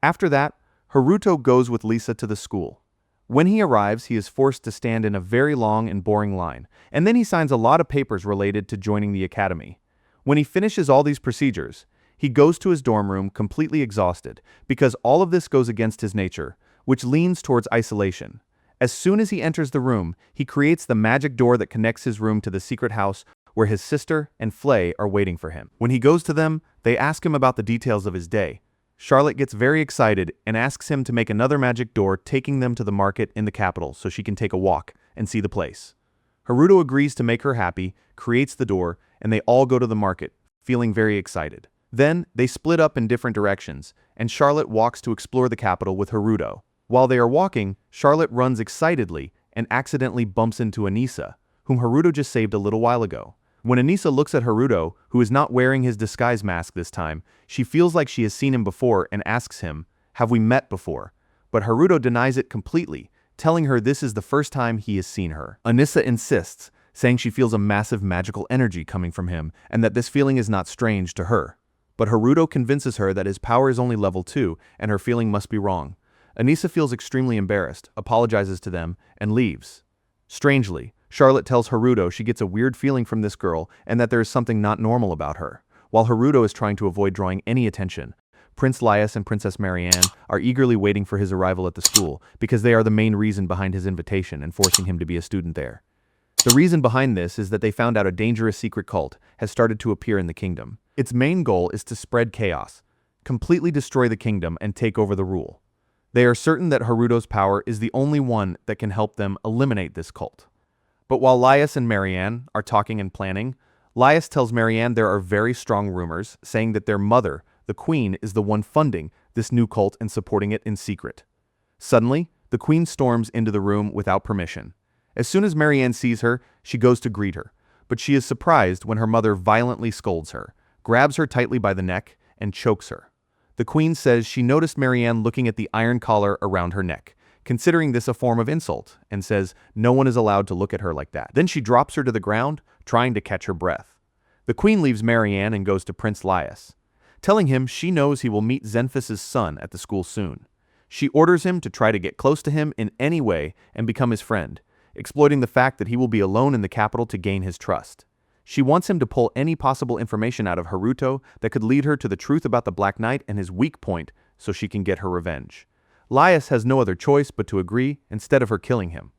After that, Haruto goes with Lisa to the school. When he arrives, he is forced to stand in a very long and boring line, and then he signs a lot of papers related to joining the academy. When he finishes all these procedures, he goes to his dorm room completely exhausted, because all of this goes against his nature, which leans towards isolation. As soon as he enters the room, he creates the magic door that connects his room to the secret house where his sister and Flay are waiting for him. When he goes to them, they ask him about the details of his day. Charlotte gets very excited and asks him to make another magic door taking them to the market in the capital so she can take a walk and see the place. Haruto agrees to make her happy, creates the door, and they all go to the market, feeling very excited. Then, they split up in different directions, and Charlotte walks to explore the capital with Haruto. While they are walking, Charlotte runs excitedly and accidentally bumps into Anissa, whom Haruto just saved a little while ago. When Anissa looks at Haruto, who is not wearing his disguise mask this time, she feels like she has seen him before and asks him, "Have we met before?" But Haruto denies it completely, telling her this is the first time he has seen her. Anissa insists, saying she feels a massive magical energy coming from him and that this feeling is not strange to her. But Haruto convinces her that his power is only level 2 and her feeling must be wrong. Anissa feels extremely embarrassed, apologizes to them, and leaves. Strangely, Charlotte tells Haruto she gets a weird feeling from this girl and that there is something not normal about her. While Haruto is trying to avoid drawing any attention, Prince 𝗬𝗂 and Princess Marianne are eagerly waiting for his arrival at the school because they are the main reason behind his invitation and forcing him to be a student there. The reason behind this is that they found out a dangerous secret cult has started to appear in the kingdom. Its main goal is to spread chaos, completely destroy the kingdom, and take over the rule. They are certain that Haruto's power is the only one that can help them eliminate this cult. But while 𝗬𝗂 and Marianne are talking and planning, 𝗬𝗂 tells Marianne there are very strong rumors saying that their mother, the queen, is the one funding this new cult and supporting it in secret. Suddenly, the queen storms into the room without permission. As soon as Marianne sees her, she goes to greet her, but she is surprised when her mother violently scolds her, grabs her tightly by the neck, and chokes her. The queen says she noticed Marianne looking at the iron collar around her neck, considering this a form of insult, and says no one is allowed to look at her like that. Then she drops her to the ground, trying to catch her breath. The queen leaves Marianne and goes to Prince 𝗬𝗂, telling him she knows he will meet 𝗬𝗏𝗔's son at the school soon. She orders him to try to get close to him in any way and become his friend, exploiting the fact that he will be alone in the capital to gain his trust. She wants him to pull any possible information out of Haruto that could lead her to the truth about the Black Knight and his weak point so she can get her revenge. 𝗬𝗂 has no other choice but to agree instead of her killing him.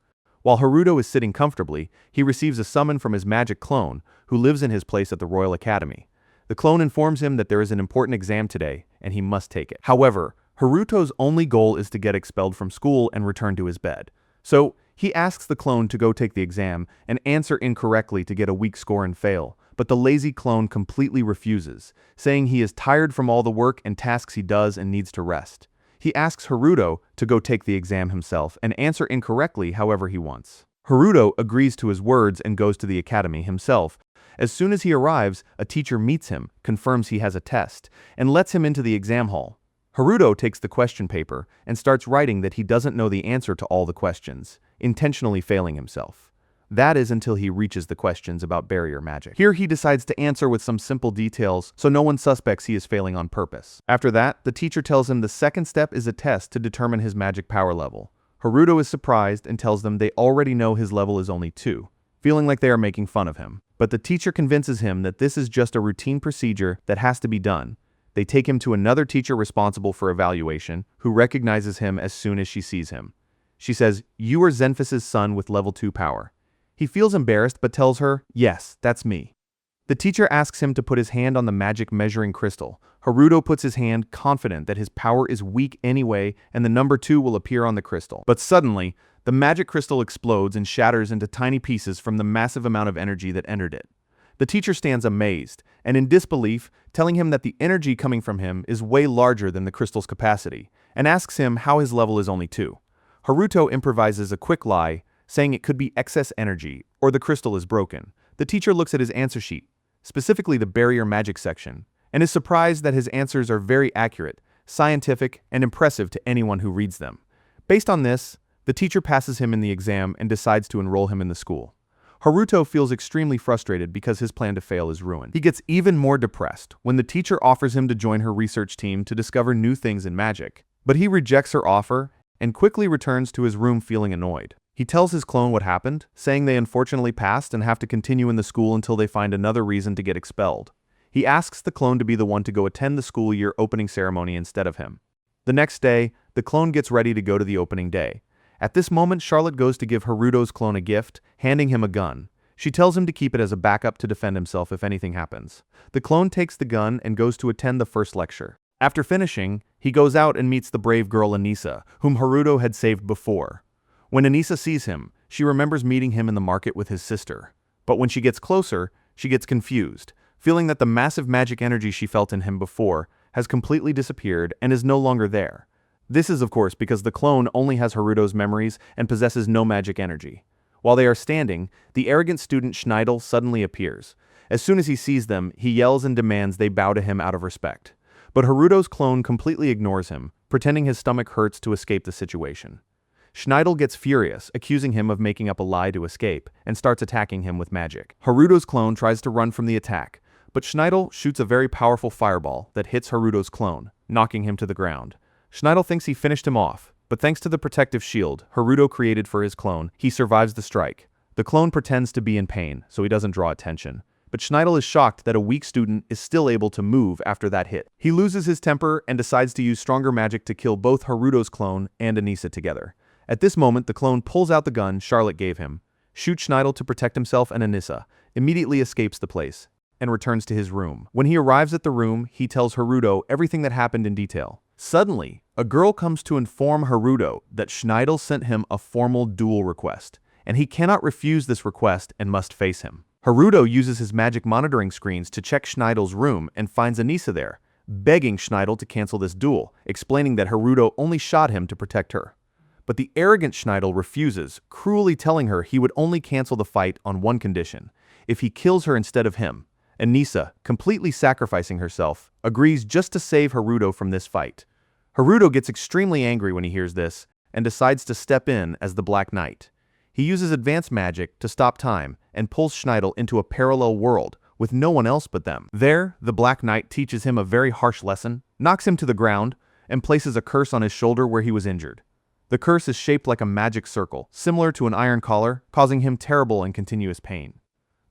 While Haruto is sitting comfortably, he receives a summon from his magic clone, who lives in his place at the Royal Academy. The clone informs him that there is an important exam today, and he must take it. However, Haruto's only goal is to get expelled from school and return to his bed. So, he asks the clone to go take the exam and answer incorrectly to get a weak score and fail, but the lazy clone completely refuses, saying he is tired from all the work and tasks he does and needs to rest. He asks Haruto to go take the exam himself and answer incorrectly however he wants. Haruto agrees to his words and goes to the academy himself. As soon as he arrives, a teacher meets him, confirms he has a test, and lets him into the exam hall. Haruto takes the question paper and starts writing that he doesn't know the answer to all the questions, intentionally failing himself. That is until he reaches the questions about barrier magic. Here he decides to answer with some simple details so no one suspects he is failing on purpose. After that, the teacher tells him the second step is a test to determine his magic power level. Haruto is surprised and tells them they already know his level is only 2, feeling like they are making fun of him. But the teacher convinces him that this is just a routine procedure that has to be done. They take him to another teacher responsible for evaluation, who recognizes him as soon as she sees him. She says, "You are 𝗬𝗏𝗔's son with level 2 power." He feels embarrassed but tells her, "Yes, that's me." The teacher asks him to put his hand on the magic measuring crystal. Haruto puts his hand, confident that his power is weak anyway and the number 2 will appear on the crystal. But suddenly, the magic crystal explodes and shatters into tiny pieces from the massive amount of energy that entered it. The teacher stands amazed and in disbelief, telling him that the energy coming from him is way larger than the crystal's capacity, and asks him how his level is only 2. Haruto improvises a quick lie, saying it could be excess energy or the crystal is broken. The teacher looks at his answer sheet, specifically the barrier magic section, and is surprised that his answers are very accurate, scientific, and impressive to anyone who reads them. Based on this, the teacher passes him in the exam and decides to enroll him in the school. Haruto feels extremely frustrated because his plan to fail is ruined. He gets even more depressed when the teacher offers him to join her research team to discover new things in magic. But he rejects her offer and quickly returns to his room feeling annoyed. He tells his clone what happened, saying they unfortunately passed and have to continue in the school until they find another reason to get expelled. He asks the clone to be the one to go attend the school year opening ceremony instead of him. The next day, the clone gets ready to go to the opening day. At this moment, Charlotte goes to give Haruto's clone a gift, handing him a gun. She tells him to keep it as a backup to defend himself if anything happens. The clone takes the gun and goes to attend the first lecture. After finishing, he goes out and meets the brave girl Anisa, whom Haruto had saved before. When Anisa sees him, she remembers meeting him in the market with his sister. But when she gets closer, she gets confused, feeling that the massive magic energy she felt in him before has completely disappeared and is no longer there. This is, of course, because the clone only has Haruto's memories and possesses no magic energy. While they are standing, the arrogant student 𝗕𝗲𝗏 suddenly appears. As soon as he sees them, he yells and demands they bow to him out of respect. But Haruto's clone completely ignores him, pretending his stomach hurts to escape the situation. 𝗕𝗏𝗏 gets furious, accusing him of making up a lie to escape, and starts attacking him with magic. Haruto's clone tries to run from the attack, but 𝗕𝗏𝗏 shoots a very powerful fireball that hits Haruto's clone, knocking him to the ground. 𝗕𝗏𝗏 thinks he finished him off, but thanks to the protective shield Haruto created for his clone, he survives the strike. The clone pretends to be in pain, so he doesn't draw attention. But 𝗕𝗏𝗏 is shocked that a weak student is still able to move after that hit. He loses his temper and decides to use stronger magic to kill both Haruto's clone and Anisa together. At this moment, the clone pulls out the gun Charlotte gave him, shoots 𝗕𝗏𝗏 to protect himself, and Anisa immediately escapes the place and returns to his room. When he arrives at the room, he tells Haruto everything that happened in detail. Suddenly, a girl comes to inform Haruto that 𝗕𝗏𝗏 sent him a formal duel request, and he cannot refuse this request and must face him. Haruto uses his magic monitoring screens to check 𝗕𝗏𝗏's room and finds Anisa there, begging 𝗕𝗏𝗏 to cancel this duel, explaining that Haruto only shot him to protect her. But the arrogant 𝗕𝗏𝗏 refuses, cruelly telling her he would only cancel the fight on one condition: if he kills her instead of him. Anisa, completely sacrificing herself, agrees just to save Haruto from this fight. Haruto gets extremely angry when he hears this, and decides to step in as the Black Knight. He uses advanced magic to stop time and pulls 𝗕𝗏𝗏 into a parallel world with no one else but them. There, the Black Knight teaches him a very harsh lesson, knocks him to the ground, and places a curse on his shoulder where he was injured. The curse is shaped like a magic circle, similar to an iron collar, causing him terrible and continuous pain.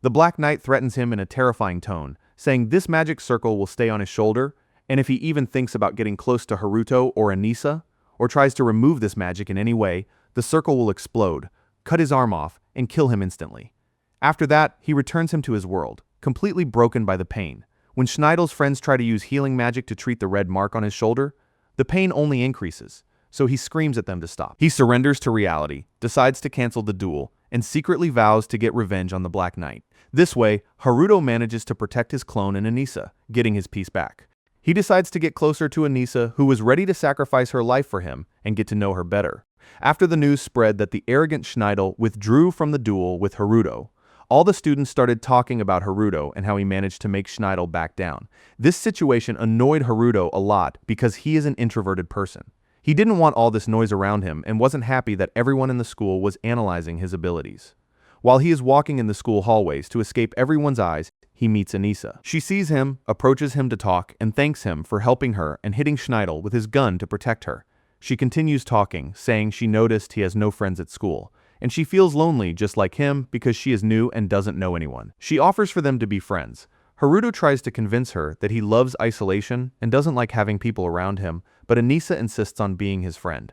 The Black Knight threatens him in a terrifying tone, saying this magic circle will stay on his shoulder, and if he even thinks about getting close to Haruto or Anisa, or tries to remove this magic in any way, the circle will explode, cut his arm off, and kill him instantly. After that, he returns him to his world, completely broken by the pain. When 𝗕𝗏𝗏's friends try to use healing magic to treat the red mark on his shoulder, the pain only increases, so he screams at them to stop. He surrenders to reality, decides to cancel the duel, and secretly vows to get revenge on the Black Knight. This way, Haruto manages to protect his clone and Anisa, getting his peace back. He decides to get closer to Anisa, who was ready to sacrifice her life for him, and get to know her better. After the news spread that the arrogant 𝗕𝗏𝗏 withdrew from the duel with Haruto, all the students started talking about Haruto and how he managed to make 𝗕𝗏𝗏 back down. This situation annoyed Haruto a lot because he is an introverted person. He didn't want all this noise around him and wasn't happy that everyone in the school was analyzing his abilities. While he is walking in the school hallways to escape everyone's eyes, he meets Anisa. She sees him, approaches him to talk, and thanks him for helping her and hitting 𝗕𝗏𝗏 with his gun to protect her. She continues talking, saying she noticed he has no friends at school, and she feels lonely just like him because she is new and doesn't know anyone. She offers for them to be friends. Haruto tries to convince her that he loves isolation and doesn't like having people around him, but Anisa insists on being his friend.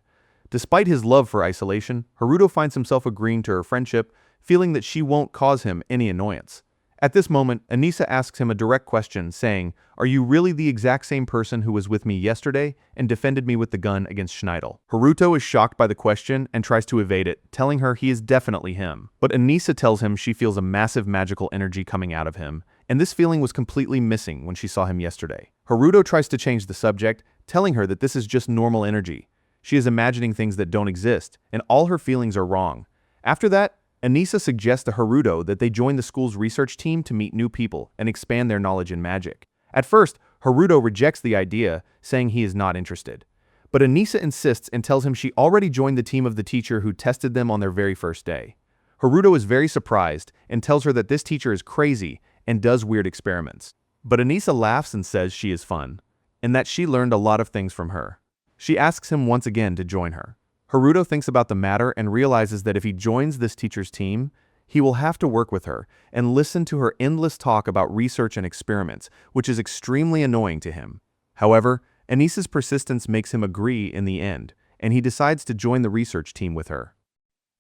Despite his love for isolation, Haruto finds himself agreeing to her friendship, feeling that she won't cause him any annoyance. At this moment, Anisa asks him a direct question, saying, "Are you really the exact same person who was with me yesterday and defended me with the gun against 𝗕𝗏𝗏?" Haruto is shocked by the question and tries to evade it, telling her he is definitely him. But Anisa tells him she feels a massive magical energy coming out of him, and this feeling was completely missing when she saw him yesterday. Haruto tries to change the subject, telling her that this is just normal energy. She is imagining things that don't exist, and all her feelings are wrong. After that, Anissa suggests to Haruto that they join the school's research team to meet new people and expand their knowledge in magic. At first, Haruto rejects the idea, saying he is not interested. But Anissa insists and tells him she already joined the team of the teacher who tested them on their very first day. Haruto is very surprised and tells her that this teacher is crazy and does weird experiments. But Anissa laughs and says she is fun, and that she learned a lot of things from her. She asks him once again to join her. Haruto thinks about the matter and realizes that if he joins this teacher's team, he will have to work with her and listen to her endless talk about research and experiments, which is extremely annoying to him. However, Anissa's persistence makes him agree in the end, and he decides to join the research team with her.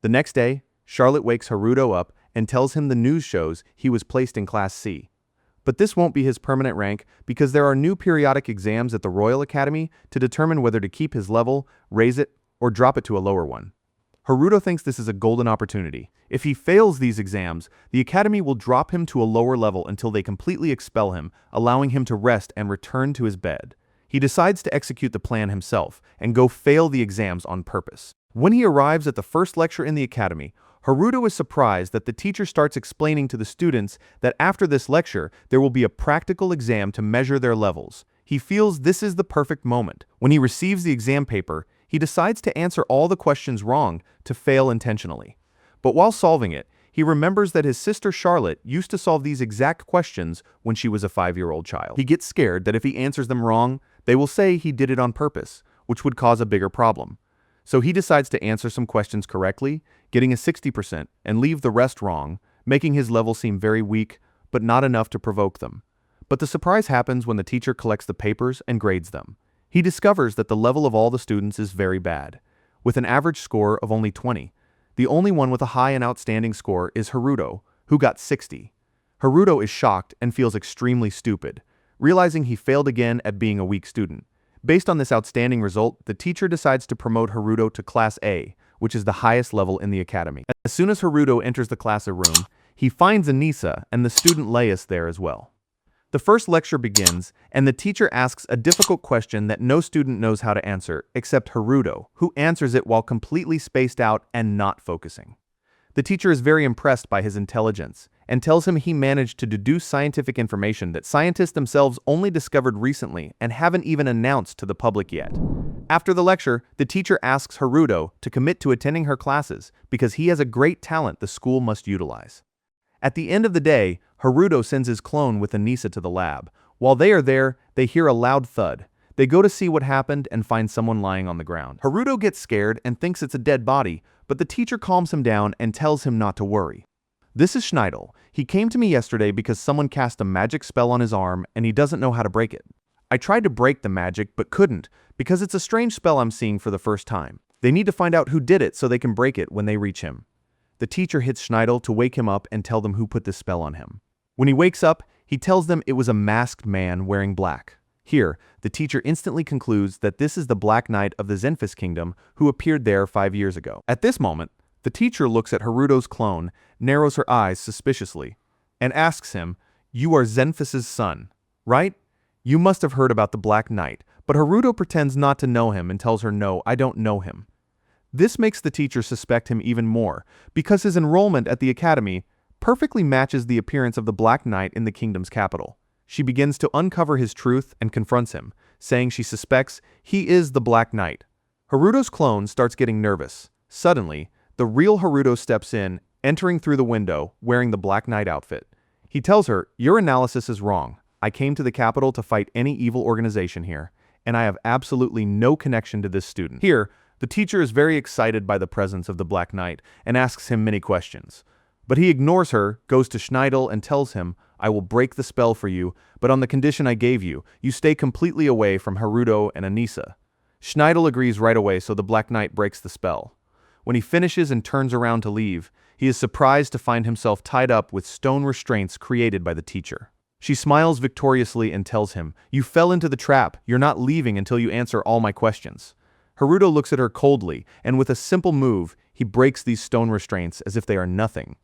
The next day, Charlotte wakes Haruto up and tells him the news shows he was placed in Class C. But this won't be his permanent rank because there are new periodic exams at the Royal Academy to determine whether to keep his level, raise it, or drop it to a lower one. Haruto thinks this is a golden opportunity. If he fails these exams, the Academy will drop him to a lower level until they completely expel him, allowing him to rest and return to his bed. He decides to execute the plan himself and go fail the exams on purpose. When he arrives at the first lecture in the Academy, Haruto is surprised that the teacher starts explaining to the students that after this lecture, there will be a practical exam to measure their levels. He feels this is the perfect moment. When he receives the exam paper, he decides to answer all the questions wrong to fail intentionally. But while solving it, he remembers that his sister Charlotte used to solve these exact questions when she was a 5-year-old child. He gets scared that if he answers them wrong, they will say he did it on purpose, which would cause a bigger problem. So he decides to answer some questions correctly, getting a 60%, and leave the rest wrong, making his level seem very weak, but not enough to provoke them. But the surprise happens when the teacher collects the papers and grades them. He discovers that the level of all the students is very bad, with an average score of only 20. The only one with a high and outstanding score is Haruto, who got 60. Haruto is shocked and feels extremely stupid, realizing he failed again at being a weak student. Based on this outstanding result, the teacher decides to promote Haruto to Class A, which is the highest level in the academy. As soon as Haruto enters the classroom, he finds Anissa and the student 𝗬𝗂 there as well. The first lecture begins, and the teacher asks a difficult question that no student knows how to answer, except Haruto, who answers it while completely spaced out and not focusing. The teacher is very impressed by his intelligence, and tells him he managed to deduce scientific information that scientists themselves only discovered recently and haven't even announced to the public yet. After the lecture, the teacher asks Haruto to commit to attending her classes because he has a great talent the school must utilize. At the end of the day, Haruto sends his clone with Anissa to the lab. While they are there, they hear a loud thud. They go to see what happened and find someone lying on the ground. Haruto gets scared and thinks it's a dead body, but the teacher calms him down and tells him not to worry. This is 𝗕𝗏𝗏. He came to me yesterday because someone cast a magic spell on his arm and he doesn't know how to break it. I tried to break the magic but couldn't because it's a strange spell I'm seeing for the first time. They need to find out who did it so they can break it when they reach him. The teacher hits 𝗕𝗏𝗏 to wake him up and tell them who put this spell on him. When he wakes up, he tells them it was a masked man wearing black. Here, the teacher instantly concludes that this is the Black Knight of the 𝗬𝗏𝗏s kingdom who appeared there 5 years ago. At this moment, the teacher looks at Haruto's clone, narrows her eyes suspiciously, and asks him, "You are 𝗬𝗏𝗏's son, right? You must have heard about the Black Knight," but Haruto pretends not to know him and tells her, "No, I don't know him." This makes the teacher suspect him even more, because his enrollment at the academy perfectly matches the appearance of the Black Knight in the kingdom's capital. She begins to uncover his truth and confronts him, saying she suspects he is the Black Knight. Haruto's clone starts getting nervous. Suddenly, the real Haruto steps in, entering through the window, wearing the Black Knight outfit. He tells her, "Your analysis is wrong. I came to the capital to fight any evil organization here, and I have absolutely no connection to this student." Here, the teacher is very excited by the presence of the Black Knight and asks him many questions. But he ignores her, goes to 𝗕𝗏𝗏𝗏 and tells him, "I will break the spell for you, but on the condition I gave you. You stay completely away from Haruto and Anissa." 𝗕𝗏𝗏𝗏 agrees right away, so the Black Knight breaks the spell. When he finishes and turns around to leave, he is surprised to find himself tied up with stone restraints created by the teacher. She smiles victoriously and tells him, "You fell into the trap. You're not leaving until you answer all my questions." Haruto looks at her coldly, and with a simple move, he breaks these stone restraints as if they are nothing.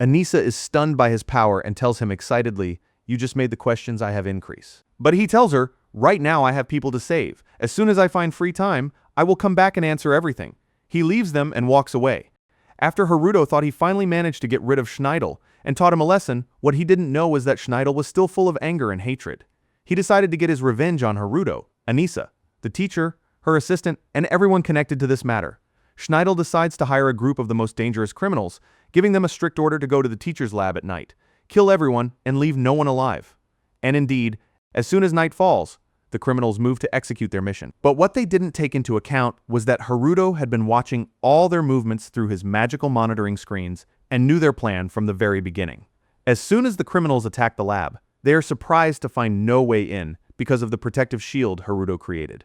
Anissa is stunned by his power and tells him excitedly, "You just made the questions I have increase." But he tells her, "Right now I have people to save. As soon as I find free time, I will come back and answer everything. He leaves them and walks away. After Haruto thought he finally managed to get rid of 𝗕𝗏𝗏 and taught him a lesson, what he didn't know was that 𝗕𝗏𝗏 was still full of anger and hatred. He decided to get his revenge on Haruto, Anisa, the teacher, her assistant, and everyone connected to this matter. 𝗕𝗏𝗏 decides to hire a group of the most dangerous criminals, giving them a strict order to go to the teacher's lab at night, kill everyone, and leave no one alive. And indeed, as soon as night falls, the criminals move to execute their mission. But what they didn't take into account was that Haruto had been watching all their movements through his magical monitoring screens and knew their plan from the very beginning. As soon as the criminals attack the lab, they are surprised to find no way in because of the protective shield Haruto created.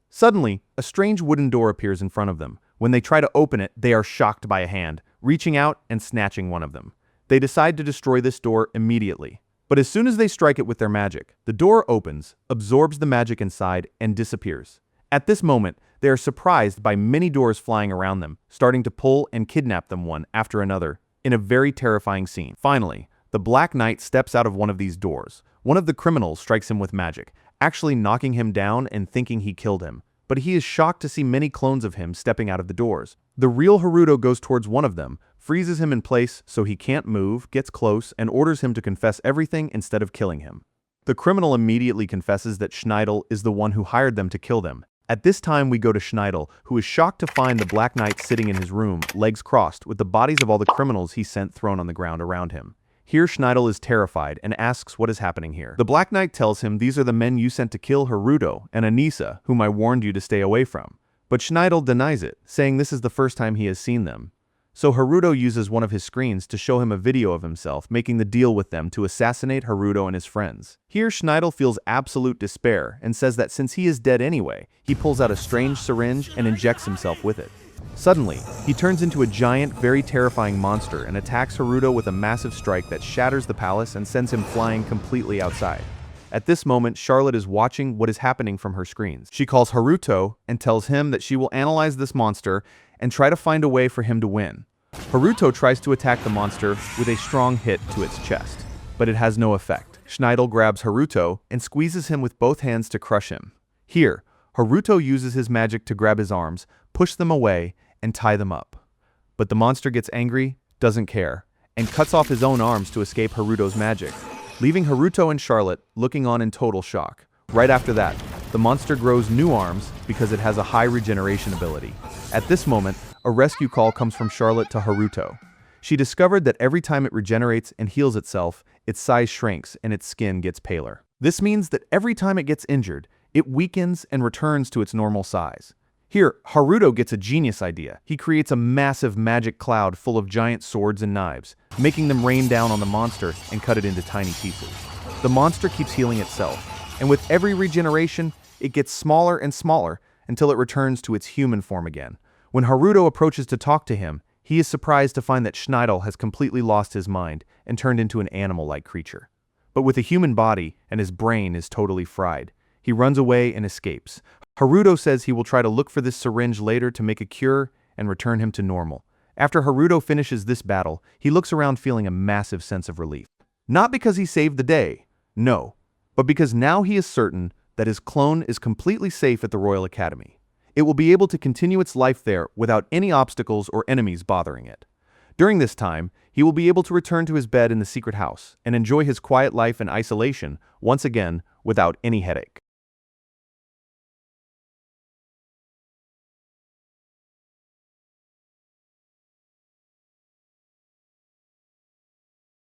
Suddenly, a strange wooden door appears in front of them. When they try to open it, they are shocked by a hand, reaching out and snatching one of them. They decide to destroy this door immediately. But as soon as they strike it with their magic, the door opens, absorbs the magic inside, and disappears. At this moment, they are surprised by many doors flying around them, starting to pull and kidnap them one after another, in a very terrifying scene. Finally, the Black Knight steps out of one of these doors. One of the criminals strikes him with magic, actually knocking him down and thinking he killed him. But he is shocked to see many clones of him stepping out of the doors. The real Haruto goes towards one of them, freezes him in place so he can't move, gets close, and orders him to confess everything instead of killing him. The criminal immediately confesses that 𝗕𝗏𝗏 is the one who hired them to kill them. At this time we go to 𝗕𝗏𝗏, who is shocked to find the Black Knight sitting in his room, legs crossed, with the bodies of all the criminals he sent thrown on the ground around him. Here 𝗕𝗏𝗏 is terrified and asks what is happening here. The Black Knight tells him these are the men you sent to kill Haruto and Anisa, whom I warned you to stay away from. But 𝗕𝗏𝗏 denies it, saying this is the first time he has seen them. So Haruto uses one of his screens to show him a video of himself making the deal with them to assassinate Haruto and his friends. Here 𝗕𝗏𝗏 feels absolute despair and says that since he is dead anyway, he pulls out a strange syringe and injects himself with it. Suddenly, he turns into a giant, very terrifying monster and attacks Haruto with a massive strike that shatters the palace and sends him flying completely outside. At this moment, Charlotte is watching what is happening from her screens. She calls Haruto and tells him that she will analyze this monster and try to find a way for him to win. Haruto tries to attack the monster with a strong hit to its chest, but it has no effect. 𝗕𝗏𝗏 grabs Haruto and squeezes him with both hands to crush him. Here, Haruto uses his magic to grab his arms, push them away, and tie them up. But the monster gets angry, doesn't care, and cuts off his own arms to escape Haruto's magic, leaving Haruto and Charlotte looking on in total shock. Right after that, the monster grows new arms because it has a high regeneration ability. At this moment, a rescue call comes from Charlotte to Haruto. She discovered that every time it regenerates and heals itself, its size shrinks and its skin gets paler. This means that every time it gets injured, it weakens and returns to its normal size. Here, Haruto gets a genius idea. He creates a massive magic cloud full of giant swords and knives, making them rain down on the monster and cut it into tiny pieces. The monster keeps healing itself, and with every regeneration, it gets smaller and smaller until it returns to its human form again. When Haruto approaches to talk to him, he is surprised to find that 𝗕𝗏𝗏 has completely lost his mind and turned into an animal-like creature. But with a human body, and his brain is totally fried, he runs away and escapes. Haruto says he will try to look for this syringe later to make a cure and return him to normal. After Haruto finishes this battle, he looks around feeling a massive sense of relief. Not because he saved the day, no, but because now he is certain that his clone is completely safe at the Royal Academy. It will be able to continue its life there without any obstacles or enemies bothering it. During this time, he will be able to return to his bed in the secret house and enjoy his quiet life in isolation once again without any headache.